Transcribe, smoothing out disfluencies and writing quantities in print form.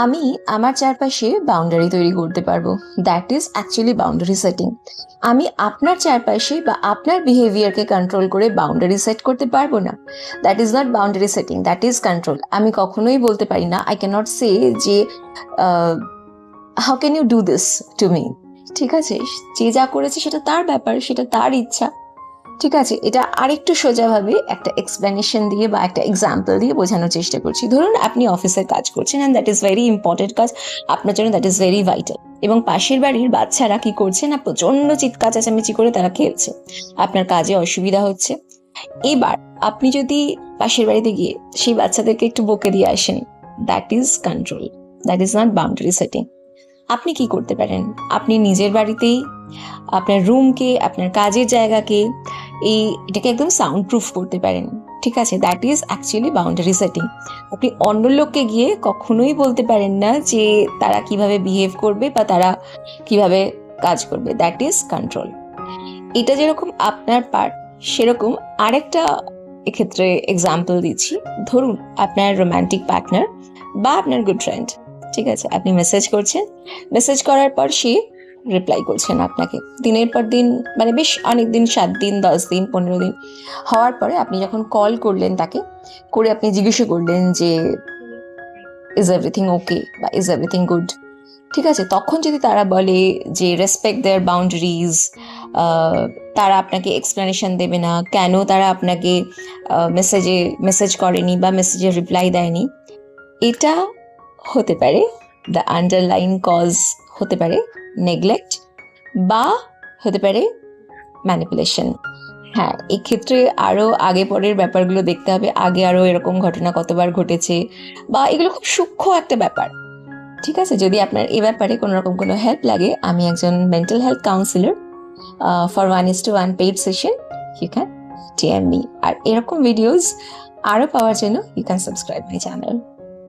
আমি আমার চারপাশে বাউন্ডারি তৈরি করতে পারবো, that is actually boundary setting. আমি আপনার চারপাশে বা আপনার বিহেভিয়ারকে কন্ট্রোল করে বাউন্ডারি সেট করতে পারবো না, that is not boundary setting, that is control. আমি কখনোই বলতে পারি না, আই ক্যান নট সে যে how can you do this to me. ঠিক আছে, যে যা করেছে সেটা তার ব্যাপার, সেটা তার ইচ্ছা। ঠিক আছে, এটা আরেকটু সোজাভাবে একটা এক্সপ্লেনেশন দিয়ে বা একটা এক্সাম্পল দিয়ে বোঝানোর চেষ্টা করছি। ধরুন আপনি অফিসের কাজ করছেন, and that is very important কাজ, আপনার জন্য দ্যাট ইজ ভেরি ভাইটাল। এবং পাশের বাড়ির বাচ্চারা কি করছে না, প্রচন্ড চিৎকার চেঁচামেচি করে তারা খেলছে, আপনার কাজে অসুবিধা হচ্ছে। এবার আপনি যদি পাশের বাড়িতে গিয়ে সেই বাচ্চাদেরকে একটু বকে দিয়ে আসেন, that is control, that is not boundary setting. আপনি কি করতে পারেন, আপনি নিজের বাড়িতেই আপনার রুমকে, আপনার কাজের জায়গাকে এটাকে একদম সাউন্ড প্রুফ করতে পারেন। ঠিক আছে, that is actually boundary setting. আপনি অন্য লোককে গিয়ে কখনোই বলতে পারেন না যে তারা কিভাবে বিহেভ করবে বা তারা কিভাবে কাজ করবে, দ্যাট ইজ কন্ট্রোল। এটা যেরকম আপনার পার্ট, সেরকম আরেকটা এক্ষেত্রে এক্সাম্পল দিচ্ছি। ধরুন আপনার রোম্যান্টিক পার্টনার বা আপনার গুড ফ্রেন্ড, ঠিক আছে, আপনি মেসেজ করছেন, মেসেজ করার পর সে রিপ্লাই করছেন আপনাকে দিনের পর দিন, মানে বেশ অনেক দিন, 7 দিন, 10 দিন, 15 দিন হওয়ার পরে আপনি যখন কল করলেন তাকে, করে আপনি জিজ্ঞাসা করলেন যে ইজ এভরিথিং ওকে বা ইজ এভরিথিং গুড। ঠিক আছে, তখন যদি তারা বলে যে রেসপেক্ট দেয়ার বাউন্ডারিজ, তারা আপনাকে এক্সপ্লেনেশন দেবে না কেন তারা আপনাকে মেসেজ করেনি বা মেসেজে রিপ্লাই দেয়নি, এটা হতে পারে দ্য আন্ডারলাইন কজ, হতে পারে নেগলেক্ট বা হতে পারে ম্যানিপুলেশন। হ্যাঁ, এক্ষেত্রে আরও আগে পরের ব্যাপারগুলো দেখতে হবে, আগে আরও এরকম ঘটনা কতবার ঘটেছে, বা এগুলো খুব সূক্ষ্ম একটা ব্যাপার। ঠিক আছে, যদি আপনার এ ব্যাপারে কোনো রকম কোনো হেল্প লাগে, আমি একজন mental health counsellor. For 1:1 paid session you can DM me। আর এরকম ভিডিওস আরও পাওয়ার জন্য you can subscribe my channel.